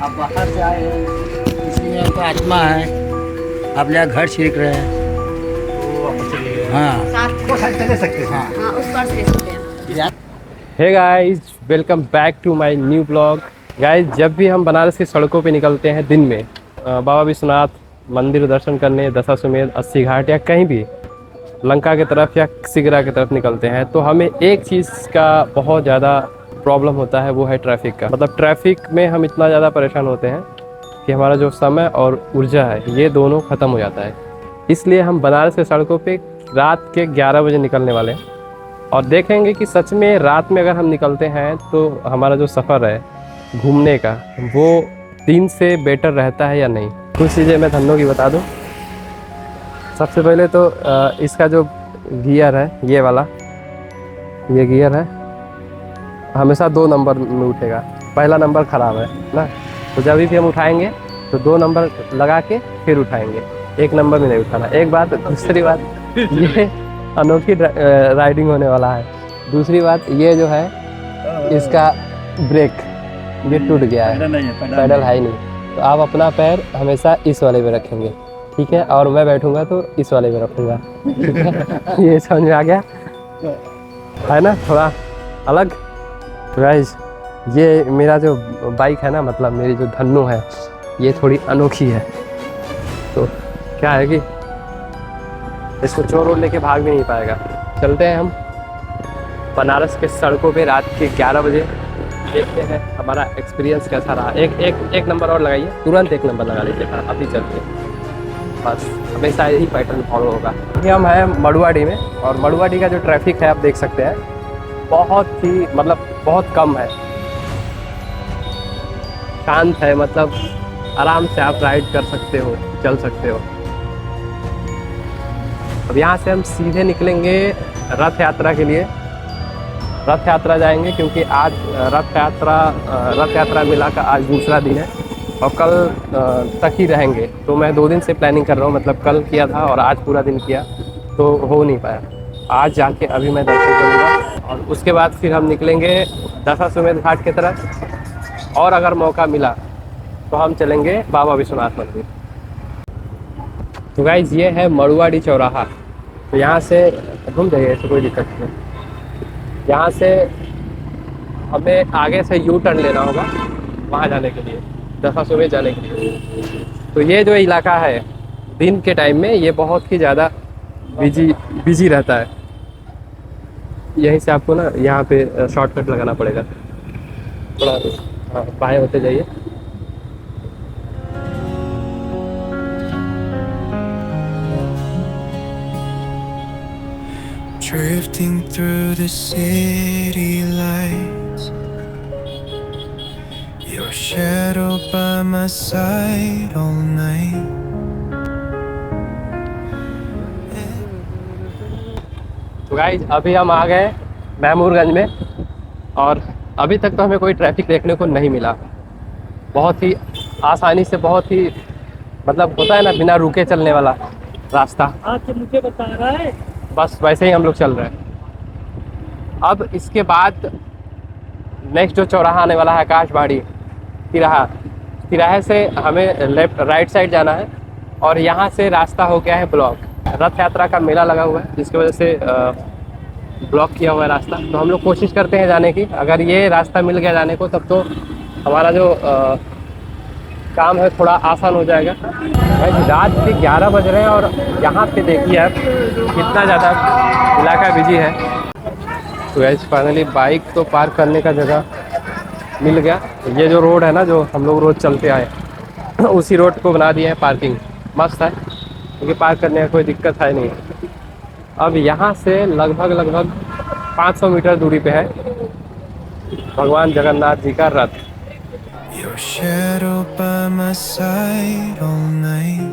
आप बाहर से आए हैं, इसलिए हमको आत्मा है, आप यहाँ घर छिड़क रहे हैं। तो वापस चले गए। हाँ वो साइड से ले सकते हैं। हाँ। हाँ उस पार से ले सकते हैं। Hey guys, welcome back to my new blog. Guys, जब भी हम बनारस की सड़कों पे निकलते हैं दिन में बाबा विश्वनाथ मंदिर दर्शन करने, दशाश्वमेध, अस्सी घाट या कहीं भी लंका की तरफ या सिगरा की तरफ निकलते हैं तो हमें एक चीज़ का बहुत ज़्यादा प्रॉब्लम होता है, वो है ट्रैफिक का। मतलब ट्रैफिक में हम इतना ज़्यादा परेशान होते हैं कि हमारा जो समय और ऊर्जा है ये दोनों ख़त्म हो जाता है। इसलिए हम बनारस के सड़कों पे रात के 11 बजे निकलने वाले हैं और देखेंगे कि सच में रात में अगर हम निकलते हैं तो हमारा जो सफ़र है घूमने का वो दिन से बेटर रहता है या नहीं। कुछ चीज़ें मैं धन्यों की बता दूं। सबसे पहले तो इसका जो गियर है, ये वाला, ये गियर है, हमेशा 2 नंबर में उठेगा। पहला नंबर ख़राब है ना, तो जब भी हम उठाएंगे तो 2 नंबर लगा के फिर उठाएंगे, 1 नंबर में नहीं उठाना। एक बात। दूसरी बात, ये अनोखी राइडिंग होने वाला है। दूसरी बात, ये जो है इसका ब्रेक ये टूट गया है, पैडल है ही नहीं, तो आप अपना पैर हमेशा इस वाले पे रखेंगे, ठीक है, और मैं बैठूंगा तो इस वाले पे रखूंगा, ठीक है। ये समझ में आ गया है ना, थोड़ा अलग। गाइस, ये मेरा जो बाइक है ना, मतलब मेरी जो धन्नो है, ये थोड़ी अनोखी है। तो क्या है कि इसको चोर और लेके भाग भी नहीं पाएगा। चलते हैं हम बनारस के सड़कों पे रात के 11 बजे, देखते हैं हमारा एक्सपीरियंस कैसा रहा। एक नंबर और लगाइए, तुरंत 1 नंबर लगा लीजिए अभी चलते। बस हमेशा यही पैटर्न फॉलो होगा। अभी हम हैं मड़ुआडी में, और मड़ुआडी का जो ट्रैफिक है आप देख सकते हैं, बहुत ही मतलब बहुत कम है, शांत है, मतलब आराम से आप राइड कर सकते हो, चल सकते हो। अब यहाँ से हम सीधे निकलेंगे रथ यात्रा के लिए। रथ यात्रा जाएंगे क्योंकि आज रथ यात्रा मेला का आज दूसरा दिन है और कल तक ही रहेंगे। तो मैं 2 दिन से प्लानिंग कर रहा हूँ, मतलब कल किया था और आज पूरा दिन किया तो हो नहीं पाया। आज जाके अभी मैं दर्शन करूँगा और उसके बाद फिर हम निकलेंगे दशाश्वमेध घाट की तरफ, और अगर मौका मिला तो हम चलेंगे बाबा विश्वनाथ मंदिर। तो गाइज़, ये है मड़ुआडी चौराहा। तो यहाँ से घूम जाइए, ऐसे कोई दिक्कत नहीं। यहाँ से हमें आगे से यू टर्न लेना होगा वहाँ जाने के लिए, दशाश्वमेध जाने के लिए। तो ये जो इलाका है दिन के टाइम में ये बहुत ही ज़्यादा बिजी रहता है। यहीं से आपको ना यहाँ पे शॉर्टकट लगाना पड़ेगा, थोड़ा बाएं होते जाइए। Drifting through the city lights, your shadow by my side all night. तो गाइज, अभी हम आ गए महमूरगंज में और अभी तक तो हमें कोई ट्रैफिक देखने को नहीं मिला। बहुत ही आसानी से, बहुत ही मतलब होता है ना बिना रुके चलने वाला रास्ता, आज मुझे बता रहा है। बस वैसे ही हम लोग चल रहे हैं। अब इसके बाद नेक्स्ट जो चौराहा आने वाला है आकाशबाड़ी तिराहे से हमें लेफ्ट राइट साइड जाना है और यहाँ से रास्ता हो गया है ब्लॉक। रथ यात्रा का मेला लगा हुआ है जिसकी वजह से ब्लॉक किया हुआ है रास्ता। तो हम लोग कोशिश करते हैं जाने की, अगर ये रास्ता मिल गया जाने को तब तो हमारा जो काम है थोड़ा आसान हो जाएगा। भाई रात के 11 बज रहे हैं और यहाँ पे देखिए आप कितना ज़्यादा इलाका बिजी है। तो ऐसे फाइनली बाइक तो पार्क करने का जगह मिल गया। ये जो रोड है ना, जो हम लोग रोज़ चलते आए उसी रोड को बना दिए हैं पार्किंग। मस्त है क्योंकि पार्क करने का कोई दिक्कत है नहीं। अब यहाँ से लगभग 500 मीटर दूरी पे है भगवान जगन्नाथ जी का रथ। Your shadow by my side all night.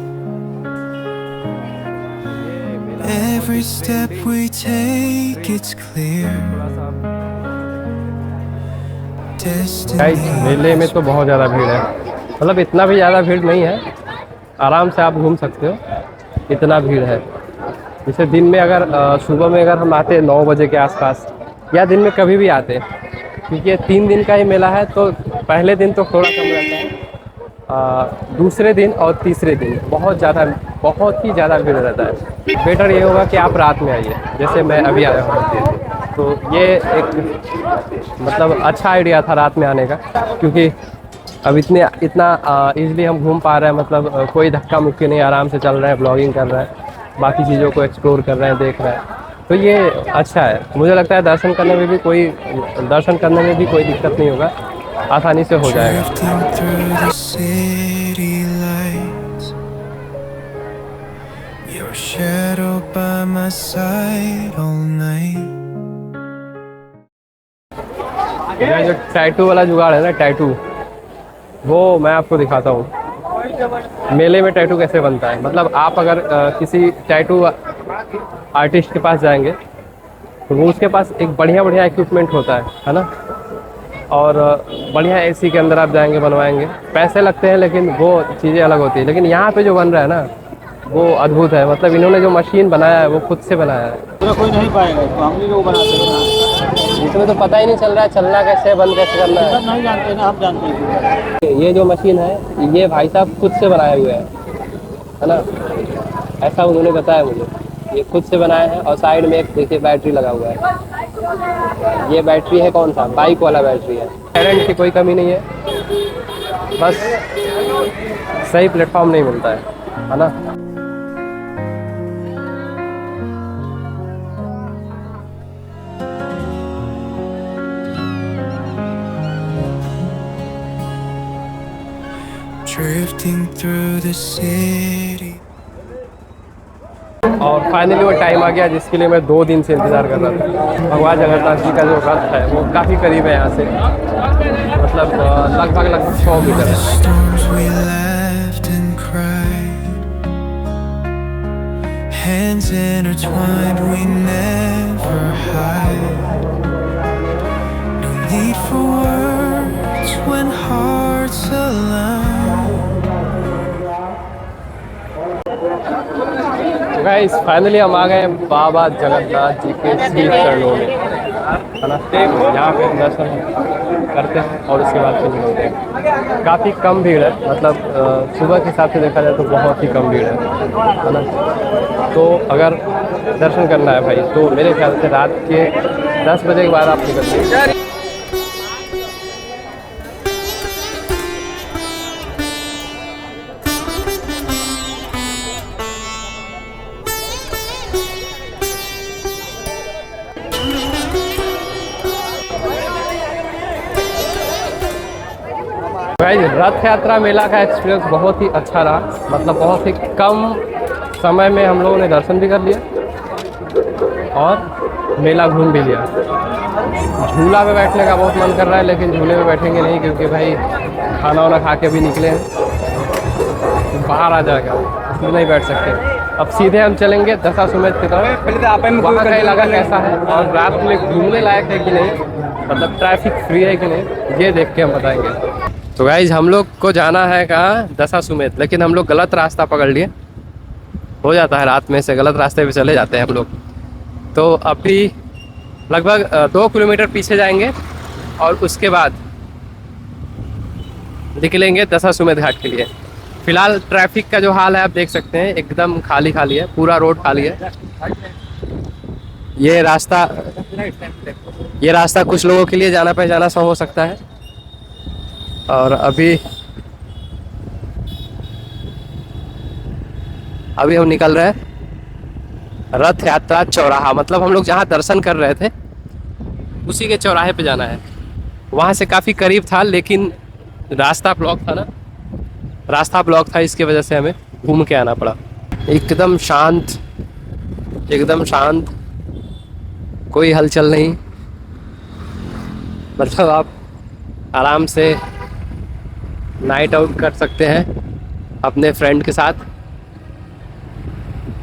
Every step we take, it's clear. Guys, मेले में तो बहुत ज़्यादा भीड़ है, मतलब इतना भी ज़्यादा भीड़ नहीं है, आराम से आप घूम सकते हो, इतना भीड़ है। जैसे दिन में अगर सुबह में अगर हम आते 9 बजे के आसपास या दिन में कभी भी आते, क्योंकि ये 3 दिन का ही मेला है तो पहले दिन तो थोड़ा कम रहता है दूसरे दिन और तीसरे दिन बहुत ही ज़्यादा भीड़ रहता है। बेटर ये होगा कि आप रात में आइए, जैसे मैं अभी आया हूँ। तो ये एक मतलब अच्छा आइडिया था रात में आने का, क्योंकि अब इतना ईज़िली हम घूम पा रहे हैं, मतलब कोई धक्का मुक्की नहीं, आराम से चल रहे हैं, ब्लॉगिंग कर रहे हैं, बाकी चीज़ों को एक्सप्लोर कर रहे हैं, देख रहे हैं। तो ये अच्छा है। मुझे लगता है दर्शन करने में भी कोई दिक्कत नहीं होगा, आसानी से हो जाएगा। Drifting through the city lights, your shadow by my side all night. ये जो टैटू वाला जुगाड़ है ना, टैटू, वो मैं आपको दिखाता हूँ। मेले में टैटू कैसे बनता है। मतलब आप अगर किसी टैटू आर्टिस्ट के पास जाएंगे तो वो उसके पास एक बढ़िया इक्विपमेंट होता है ना, और बढ़िया एसी के अंदर आप जाएंगे, बनवाएंगे, पैसे लगते हैं, लेकिन वो चीज़ें अलग होती है। लेकिन यहाँ पे जो बन रहा है ना, वो अद्भुत है। मतलब इन्होंने जो मशीन बनाया है वो खुद से बनाया है। पूरा कोई नहीं पाएगा, तो हम भी वो बनाते हैं। इसमें तो पता ही नहीं चल रहा है चलना कैसे, बंद कैसे करना है। नहीं जानते ना, हम जानते हैं। ये जो मशीन है ये भाई साहब खुद से बनाए हुए है ना, ऐसा उन्होंने बताया मुझे। ये खुद से बनाया है, और साइड में एक देखिए बैटरी लगा हुआ है। ये बैटरी है कौन सा, बाइक वाला बैटरी है। करंट की कोई कमी नहीं है, बस सही प्लेटफॉर्म नहीं मिलता है ना। Drifting through the city. और फाइनली वो टाइम आ गया जिसके लिए मैं 2 दिन से इंतज़ार कर रहा था। भगवान जगन्नाथ जी का जो रथ है वो काफ़ी करीब है यहाँ से, मतलब लगभग 100 मीटर है। Storms we laughed and cried, hands intertwined, we never hide. No need for words when hearts align. Guys finally हम आ गए बाबा जगन्नाथ जी के श्री चरणों में, है ना। यहाँ पे दर्शन करते हैं और उसके बाद फिर मिलते हैं। काफ़ी कम भीड़ है, मतलब सुबह के हिसाब से देखा जाए तो बहुत ही कम भीड़ है ना। तो अगर दर्शन करना है भाई तो मेरे ख्याल से रात के 10 बजे के बाद आप निकल सकते। गाइस रथ यात्रा मेला का एक्सपीरियंस बहुत ही अच्छा रहा, मतलब बहुत ही कम समय में हम लोगों ने दर्शन भी कर लिया और मेला घूम भी लिया। झूला में बैठने का बहुत मन कर रहा है, लेकिन झूले में बैठेंगे नहीं, क्योंकि भाई खाना वाना खा के भी निकले हैं, तो बाहर आ जाएगा, इसलिए नहीं बैठ सकते। अब सीधे हम चलेंगे दशाश्वमेध की तरफ। वहाँ का इलाका कैसा है और रात में घूमने लायक है कि नहीं, मतलब ट्रैफिक फ्री है कि नहीं, ये देख के हम बताएंगे। तो गाइज हम लोग को जाना है कहाँ, दशाश्वमेध, लेकिन हम लोग गलत रास्ता पकड़ लिए। हो जाता है रात में से, गलत रास्ते पे चले जाते हैं हम लोग। तो अभी लगभग 2 किलोमीटर पीछे जाएंगे और उसके बाद निकलेंगे दशाश्वमेध घाट के लिए। फिलहाल ट्रैफिक का जो हाल है आप देख सकते हैं, एकदम खाली है, पूरा रोड खाली है। ये रास्ता कुछ लोगों के लिए जाना पहचाना सा हो सकता है। और अभी हम निकल रहे हैं रथ यात्रा चौराहा, मतलब हम लोग जहाँ दर्शन कर रहे थे उसी के चौराहे पे जाना है। वहाँ से काफ़ी करीब था, लेकिन रास्ता ब्लॉक था ना, इसकी वजह से हमें घूम के आना पड़ा। एकदम शांत, कोई हलचल नहीं, मतलब आप आराम से नाइट आउट कर सकते हैं अपने फ्रेंड के साथ।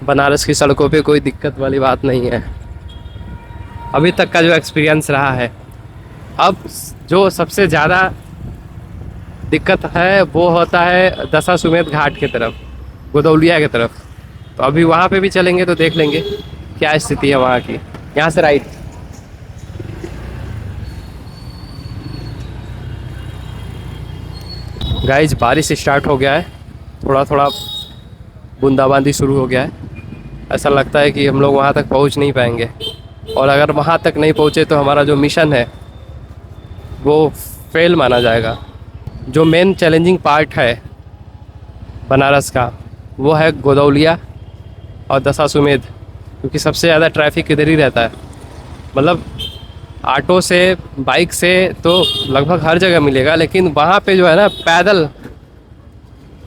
बनारस की सड़कों पे कोई दिक्कत वाली बात नहीं है अभी तक का जो एक्सपीरियंस रहा है। अब जो सबसे ज़्यादा दिक्कत है वो होता है दशाश्वमेध घाट की तरफ, गोदौलिया की तरफ। तो अभी वहाँ पे भी चलेंगे तो देख लेंगे क्या स्थिति है वहाँ की। यहाँ से राइट। गाइज बारिश स्टार्ट हो गया है, थोड़ा थोड़ा बूंदाबांदी शुरू हो गया है। ऐसा लगता है कि हम लोग वहाँ तक पहुँच नहीं पाएंगे, और अगर वहाँ तक नहीं पहुँचे तो हमारा जो मिशन है वो फेल माना जाएगा। जो मेन चैलेंजिंग पार्ट है बनारस का वो है गोदौलिया और दशाश्वमेध, क्योंकि सबसे ज़्यादा ट्रैफिक इधर ही रहता है। मतलब ऑटो से, बाइक से तो लगभग हर जगह मिलेगा, लेकिन वहाँ पे जो है ना,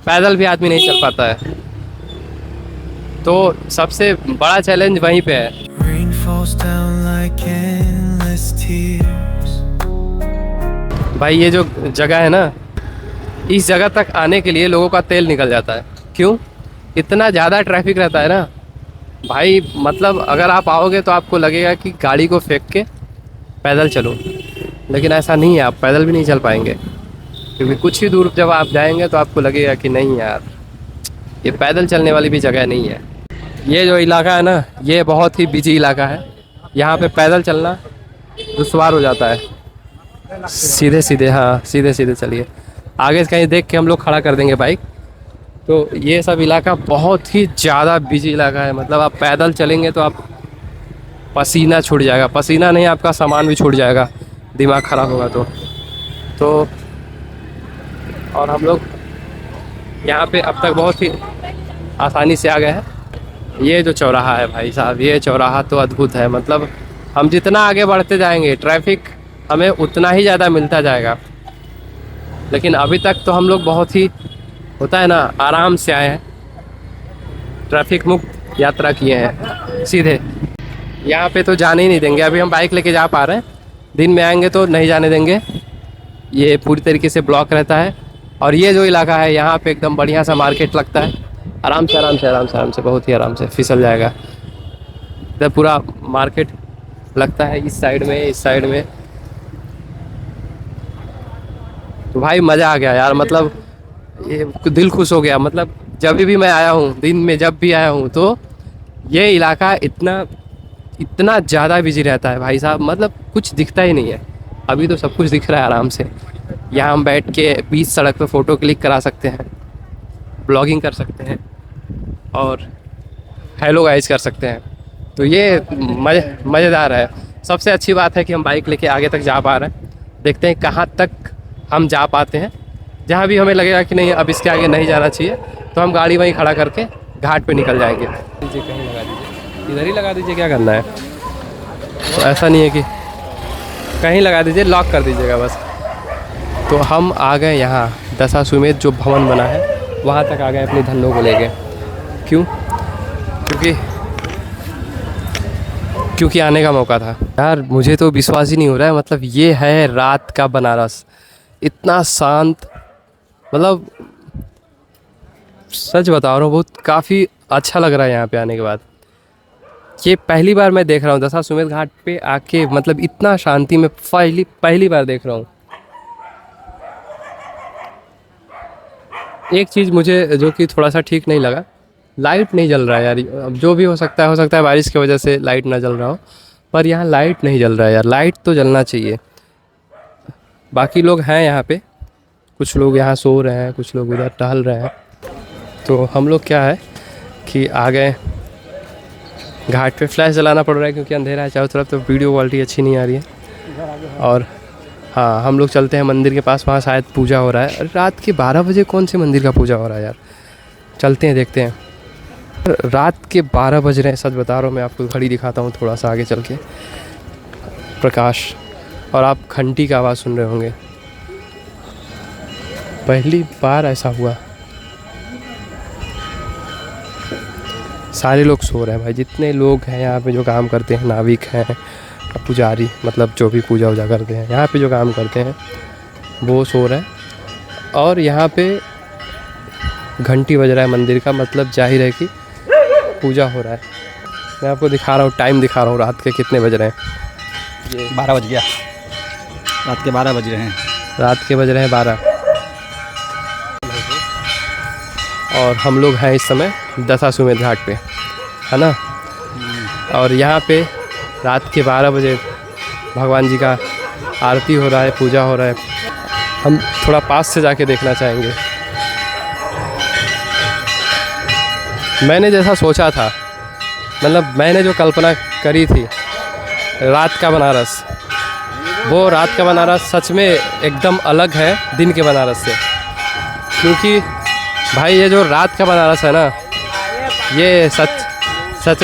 पैदल भी आदमी नहीं चल पाता है। तो सबसे बड़ा चैलेंज वहीं पे है। Rain falls down like endless tears. भाई ये जो जगह है ना, इस जगह तक आने के लिए लोगों का तेल निकल जाता है। क्यों? इतना ज़्यादा ट्रैफिक रहता है ना भाई। मतलब अगर आप आओगे तो आपको लगेगा कि गाड़ी को फेंक के पैदल चलो, लेकिन ऐसा नहीं है, आप पैदल भी नहीं चल पाएंगे, क्योंकि कुछ ही दूर जब आप जाएंगे तो आपको लगेगा कि नहीं यार, ये पैदल चलने वाली भी जगह नहीं है। ये जो इलाका है ना, ये बहुत ही बिजी इलाका है। यहाँ पे पैदल चलना दुश्वार हो जाता है। सीधे सीधे, हाँ सीधे सीधे चलिए, आगे से कहीं देख के हम लोग खड़ा कर देंगे बाइक। तो ये सब इलाका बहुत ही ज़्यादा बिजी इलाका है। मतलब आप पैदल चलेंगे तो आप पसीना छूट जाएगा, पसीना नहीं आपका सामान भी छूट जाएगा, दिमाग ख़राब होगा तो और हम लोग यहाँ पे अब तक बहुत ही आसानी से आ गए हैं। ये जो चौराहा है भाई साहब, ये चौराहा तो अद्भुत है। मतलब हम जितना आगे बढ़ते जाएंगे ट्रैफिक हमें उतना ही ज़्यादा मिलता जाएगा, लेकिन अभी तक तो हम लोग बहुत ही, होता है ना, आराम से आए हैं, ट्रैफिक मुक्त यात्रा किए हैं सीधे। यहाँ पे तो जाने ही नहीं देंगे। अभी हम बाइक लेके जा पा रहे हैं, दिन में आएंगे तो नहीं जाने देंगे। ये पूरी तरीके से ब्लॉक रहता है। और ये जो इलाका है यहाँ पे एकदम बढ़िया सा मार्केट लगता है। आराम से आराम से आराम से आराम से, बहुत ही आराम से फिसल जाएगा। इधर पूरा मार्केट लगता है, इस साइड में तो भाई मज़ा आ गया यार। मतलब ये दिल खुश हो गया। मतलब जब भी मैं आया हूँ, दिन में जब भी आया हूँ, तो ये इलाका इतना ज़्यादा बिजी रहता है भाई साहब। मतलब कुछ दिखता ही नहीं है। अभी तो सब कुछ दिख रहा है आराम से। यहाँ हम बैठ के बीच सड़क पे फ़ोटो क्लिक करा सकते हैं, ब्लॉगिंग कर सकते हैं और हेलो गाइस कर सकते हैं। तो ये मज़ेदार है। सबसे अच्छी बात है कि हम बाइक लेके आगे तक जा पा रहे हैं। देखते हैं कहाँ तक हम जा पाते हैं। जहाँ भी हमें लगेगा कि नहीं अब इसके आगे नहीं जाना चाहिए, तो हम गाड़ी वहीं खड़ा करके घाट पे निकल जाएंगे। कहीं लगा दीजिए, इधर ही लगा दीजिए, क्या करना है। तो ऐसा नहीं है कि कहीं लगा दीजिए, लॉक कर दीजिएगा बस। तो हम आ गए यहाँ दशाश्वमेध जो भवन बना है वहाँ तक आ गए अपनी धनों को लेके। क्यों? क्योंकि आने का मौका था यार। मुझे तो विश्वास ही नहीं हो रहा है। मतलब ये है रात का बनारस, इतना शांत। मतलब सच बता रहा हूँ, बहुत काफ़ी अच्छा लग रहा है यहाँ पे आने के बाद। ये पहली बार मैं देख रहा हूँ दशाश्वमेध घाट पे आके, मतलब इतना शांति में पहली बार देख रहा हूँ। एक चीज़ मुझे जो कि थोड़ा सा ठीक नहीं लगा, लाइट नहीं जल रहा है यार। अब जो भी हो सकता है बारिश की वजह से लाइट ना जल रहा हो, पर यहाँ लाइट नहीं जल रहा है यार। लाइट तो जलना चाहिए। बाकी लोग हैं यहाँ पे, कुछ लोग यहाँ सो रहे हैं, कुछ लोग उधर टहल रहे हैं। तो हम लोग क्या है कि आ गए घाट पे। फ्लैश जलाना पड़ रहा है क्योंकि अंधेरा है चारों तरफ, तो वीडियो क्वालिटी अच्छी नहीं आ रही है। और हाँ, हम लोग चलते हैं मंदिर के पास, वहाँ शायद पूजा हो रहा है। अरे रात के 12 बजे कौन से मंदिर का पूजा हो रहा है यार? चलते हैं, देखते हैं। रात के 12 बज रहे हैं, सच बता रहा हूँ। मैं आपको घड़ी दिखाता हूँ थोड़ा सा आगे चल के, प्रकाश, और आप घंटी का आवाज़ सुन रहे होंगे। पहली बार ऐसा हुआ। सारे लोग सो रहे हैं भाई, जितने लोग हैं यहाँ पे जो काम करते हैं, नाविक हैं, पुजारी, मतलब जो भी पूजा वूजा करते हैं यहाँ पे जो काम करते हैं, वो सो रहे हैं। और यहाँ पे घंटी बज रहा है मंदिर का, मतलब जाहिर है कि पूजा हो रहा है। मैं आपको दिखा रहा हूँ, टाइम दिखा रहा हूँ, रात के कितने बज रहे हैं। ये 12 बज गया, रात के 12 बज रहे हैं। रात के बज रहे हैं 12। और हम लोग हैं इस समय दशाश्वमेध घाट पे, है ना। और यहाँ पे रात के 12 बजे भगवान जी का आरती हो रहा है, पूजा हो रहा है। हम थोड़ा पास से जाके देखना चाहेंगे। मैंने जैसा सोचा था, मतलब मैंने जो कल्पना करी थी रात का बनारस, वो रात का बनारस सच में एकदम अलग है दिन के बनारस से। क्योंकि भाई ये जो रात का बनारस है ना, ये सच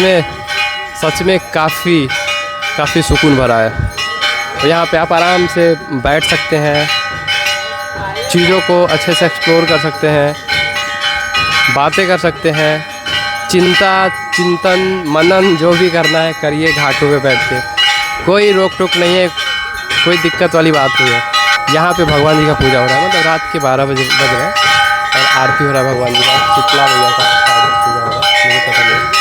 में काफ़ी सुकून भरा है। तो यहाँ पे आप आराम से बैठ सकते हैं, चीज़ों को अच्छे से एक्सप्लोर कर सकते हैं, बातें कर सकते हैं, चिंतन मनन जो भी करना है करिए घाटों पे बैठ के। कोई रोक टोक नहीं है, कोई दिक्कत वाली बात नहीं है। यहाँ पे भगवान जी का पूजा हो रहा है, मतलब रात के 12 बज रहे हैं और आरती हो रहा है भगवान जी का। शीतला भैया का पूजा हो रहा है, मुझे पता नहीं।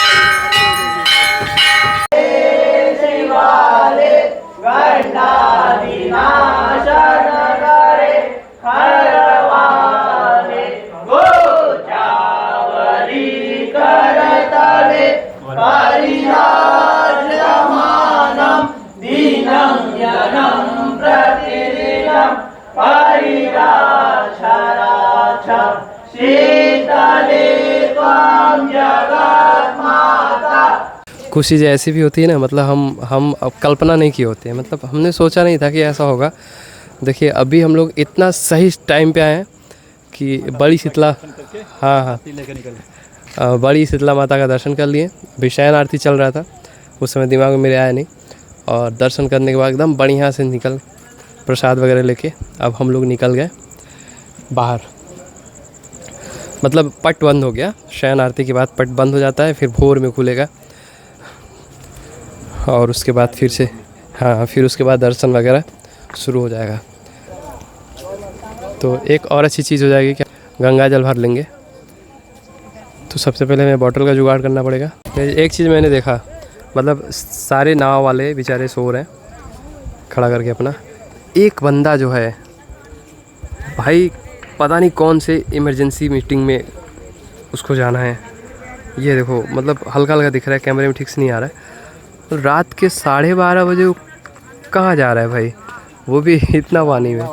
खुशी जैसी भी होती है ना, मतलब हम अब कल्पना नहीं की होती है, मतलब हमने सोचा नहीं था कि ऐसा होगा। देखिए अभी हम लोग इतना सही टाइम पे आए हैं कि बड़ी शीतला, हाँ बड़ी शीतला माता का दर्शन कर लिए। अभी शयन आरती चल रहा था, उस समय दिमाग में मेरे आया नहीं, और दर्शन करने के बाद एकदम बढ़िया से निकल प्रसाद वगैरह लेके अब हम लोग निकल गए बाहर। मतलब पट बंद हो गया, शयन आरती के बाद पट बंद हो जाता है, फिर भोर में खुलेगा और उसके बाद फिर से फिर उसके बाद दर्शन वगैरह शुरू हो जाएगा। तो एक और अच्छी चीज़ हो जाएगी, क्या गंगा जल भर लेंगे। तो सबसे पहले हमें बॉटल का जुगाड़ करना पड़ेगा। एक चीज़ मैंने देखा, मतलब सारे नाव वाले बेचारे सो रहे हैं खड़ा करके अपना। एक बंदा जो है भाई पता नहीं कौन से इमरजेंसी मीटिंग में उसको जाना है। ये देखो, मतलब हल्का हल्का दिख रहा है, कैमरे में ठीक से नहीं आ रहा है। तो रात के 12:30 बजे वो कहाँ जा रहा है भाई, वो भी इतना पानी में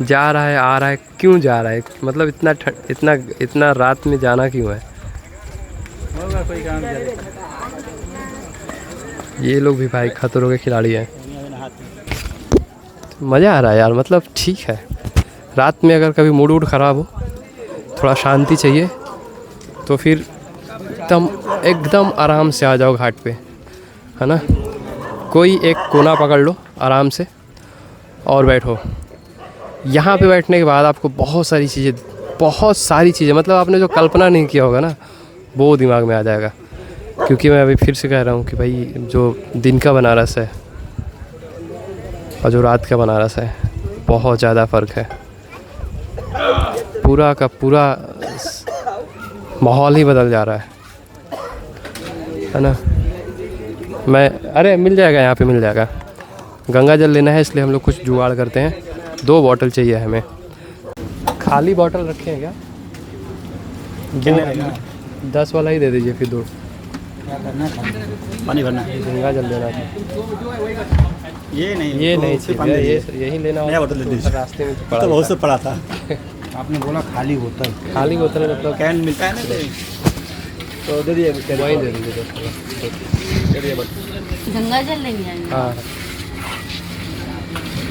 जा रहा है, आ रहा है, क्यों जा रहा है, मतलब इतना रात में जाना क्यों है। ये लोग भी भाई खतरों के खिलाड़ी हैं। मज़ा आ रहा है यार, मतलब ठीक है। रात में अगर कभी मूड वूड ख़राब हो, थोड़ा शांति चाहिए, तो फिर एकदम आराम से आ जाओ घाट पे, है ना। कोई एक कोना पकड़ लो आराम से और बैठो। यहाँ पे बैठने के बाद आपको बहुत सारी चीज़ें, मतलब आपने जो कल्पना नहीं किया होगा ना, वो दिमाग में आ जाएगा। क्योंकि मैं अभी फिर से कह रहा हूँ कि भाई जो दिन का बनारस है और जो रात का बनारस है, बहुत ज़्यादा फ़र्क है। पूरा का पूरा माहौल ही बदल जा रहा है ना। अरे मिल जाएगा, यहाँ पे मिल जाएगा। गंगा जल लेना है, इसलिए हम लोग कुछ जुगाड़ करते हैं। 2 बॉटल चाहिए हमें। खाली बॉटल रखे हैं क्या? 10 वाला ही दे दीजिए फिर 2। पानी भरना है, गंगा जल लेना है। ये नहीं चाहिए, यही लेना। नया बोतल दे दीजिए, रास्ते में तो बहुत से पड़ा था। आपने बोला खाली बोतल मतलब कैन मिलता है ना, तो दे दिए, वही दे दीजिए। गंगा जल लेंगे आएंगे। हाँ,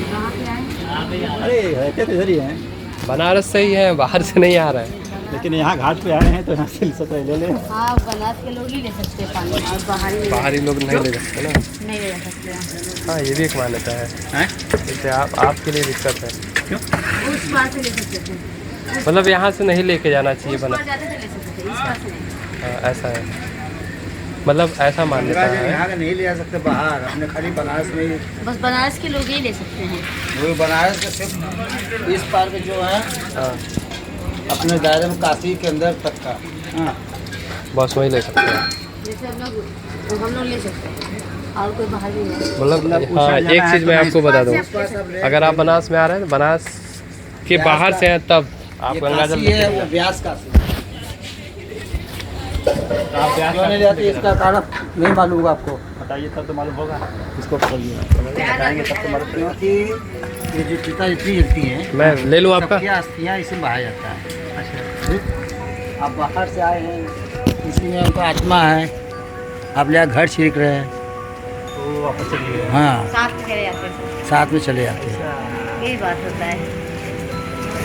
कहाँ पे आए? अरे रहते तो इधर ही हैं, बनारस से ही है, बाहर से नहीं आ रहा है। लेकिन यहाँ घाट पे आए हैं तो यहाँ से ले लें। हाँ, बनारस के लोग ही ले सकते हैं पानी, और बाहरी लोग नहीं ले सकते ना। नहीं ले सकते हैं। हाँ, ये भी एक मान्यता है। जैसे आपके लिए दिक्कत है क्यों? उस पार से ले सकते थे, मतलब यहाँ से नहीं लेके जाना चाहिए उस पार जाते थे ले सकते थे, इस पार से नहीं। हाँ, ऐसा है, मतलब ऐसा मान्यता है। यहाँ का नहीं ले जा सकते बाहर, अपने खाली बनारस में ही। बस बनारस के लोग ही ले सकते हैं। वो बनारस के सिर्फ इस पार के जो है हाँ, अपने दायरे में काशी के अंदर तक का। हाँ, बस वही ले सकते हैं। जैसे हम लोग ले सकते हैं, और कोई बाहर भी नहीं। मतलब हाँ, एक चीज़ मैं आपको बता दूँ, अगर आप बनारस में आ रहे हैं, बनारस के बाहर से हैं, तब आप गंगा जल ये वो व्यास काशी। आप व्यास नहीं जाते, इसका कारण नहीं मालूम होगा आपको। बताइए तब तो मालूम होगा, इसको बताइए, बताएंगे तब तो मालूम। क्योंकि ये जो चिता जितनी जलती हैं, मैं ले लूँ आपका? सबकी अस्थियाँ इसी में बहाया जाता है। अच्छा, आप बाहर से आए हैं, इसी में उनका आत्मा है, आपल्या घर छिड़क रहे हैं। तो वापस चली गए। हाँ, साथ में चले जाते हैं, साथ में चले जाते हैं। यही बात होता है।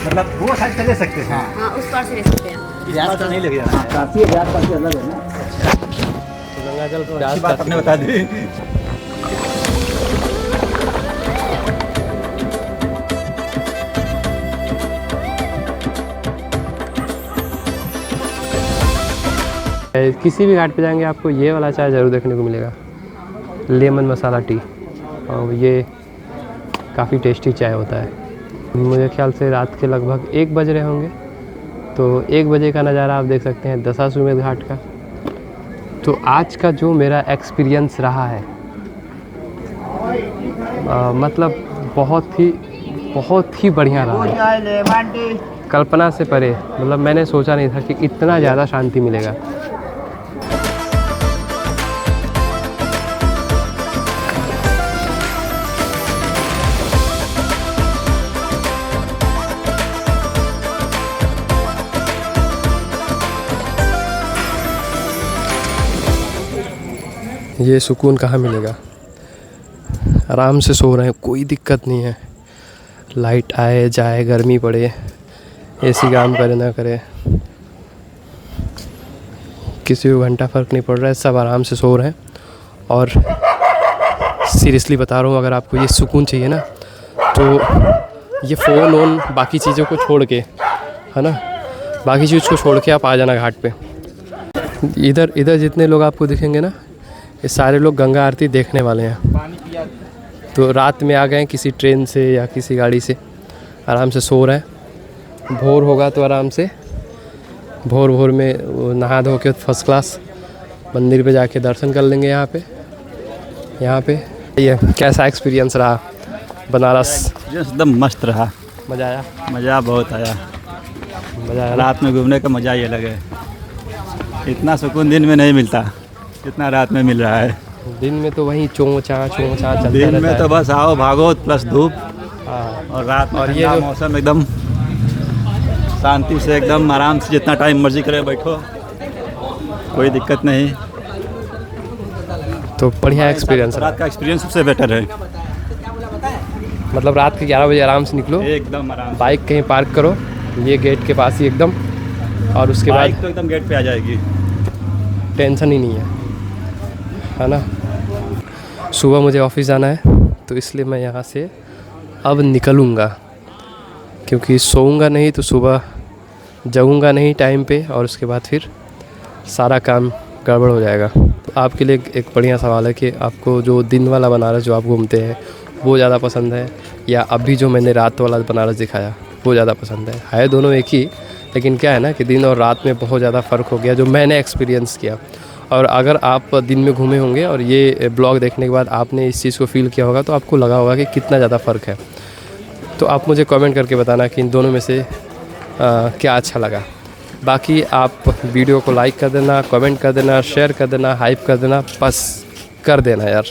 मतलब वो साइड से ले सकते हैं। हाँ, उस पार से ले सकते हैं। इस बात तो नहीं लगे जाना है। काशी है, ब्याज काशी अलग है ना। तो गंगा जल तो अच्छी बात आपने बता दी। किसी भी घाट पे जाएंगे आपको ये वाला चाय ज़रूर देखने को मिलेगा, लेमन मसाला टी। और ये काफ़ी टेस्टी चाय होता है। मुझे ख्याल से रात के लगभग 1 बज रहे होंगे, तो 1 बजे का नज़ारा आप देख सकते हैं दशाश्वमेध घाट का। तो आज का जो मेरा एक्सपीरियंस रहा है, मतलब बहुत ही बढ़िया रहा है, कल्पना से परे। मतलब मैंने सोचा नहीं था कि इतना ज़्यादा शांति मिलेगा। ये सुकून कहाँ मिलेगा। आराम से सो रहे हैं, कोई दिक्कत नहीं है। लाइट आए जाए, गर्मी पड़े, एसी काम करे ना करे, किसी को घंटा फ़र्क नहीं पड़ रहा है। सब आराम से सो रहे हैं। और सीरियसली बता रहा हूँ, अगर आपको ये सुकून चाहिए ना, तो ये फ़ोन ऑन बाकी चीज़ों को छोड़ के, है ना, बाकी चीज़ को छोड़ के आप आ जाना घाट पे। इधर जितने लोग आपको दिखेंगे ना, ये सारे लोग गंगा आरती देखने वाले हैं। तो रात में आ गए किसी ट्रेन से या किसी गाड़ी से, आराम से सो रहे हैं। भोर होगा तो आराम से भोर में नहा धो के फर्स्ट क्लास मंदिर पे जाके दर्शन कर लेंगे। यहाँ पे ये कैसा एक्सपीरियंस रहा बनारस? एकदम मस्त रहा, मज़ा आया? मज़ा बहुत आया। मज़ा आया। रात में घूमने का मज़ा ही अलग है। इतना सुकून दिन में नहीं मिलता जितना रात में मिल रहा है। दिन में तो वहीं चों चाँ चलता दिन रहता में तो है। बस आओ भागो प्लस धूप, हाँ। और रात में और ये ठंडा जो- मौसम, एकदम शांति से, एकदम आराम से जितना टाइम मर्जी करे बैठो, कोई दिक्कत नहीं। तो बढ़िया एक्सपीरियंस रहा। रात का एक्सपीरियंस सबसे बेटर है। मतलब रात के 11 बजे आराम से निकलो, एकदम आराम से। बाइक कहीं पार्क करो, ये गेट के पास ही एकदम, और उसके बाद बाइक तो एकदम गेट पे आ जाएगी, टेंशन ही नहीं है ना। सुबह मुझे ऑफिस जाना है, तो इसलिए मैं यहाँ से अब निकलूँगा, क्योंकि सोऊंगा नहीं तो सुबह जगूंगा नहीं टाइम पे, और उसके बाद फिर सारा काम गड़बड़ हो जाएगा। तो आपके लिए एक बढ़िया सवाल है कि आपको जो दिन वाला बनारस जो आप घूमते हैं वो ज़्यादा पसंद है, या अभी जो मैंने रात वाला बनारस दिखाया वो ज़्यादा पसंद है दोनों एक ही, लेकिन क्या है ना कि दिन और रात में बहुत ज़्यादा फ़र्क हो गया जो मैंने एक्सपीरियंस किया। और अगर आप दिन में घूमे होंगे और ये ब्लॉग देखने के बाद आपने इस चीज़ को फ़ील किया होगा, तो आपको लगा होगा कि कितना ज़्यादा फ़र्क है। तो आप मुझे कमेंट करके बताना कि इन दोनों में से क्या अच्छा लगा। बाकी आप वीडियो को लाइक कर देना, कमेंट कर देना, शेयर कर देना, हाइप कर देना, बस कर देना यार।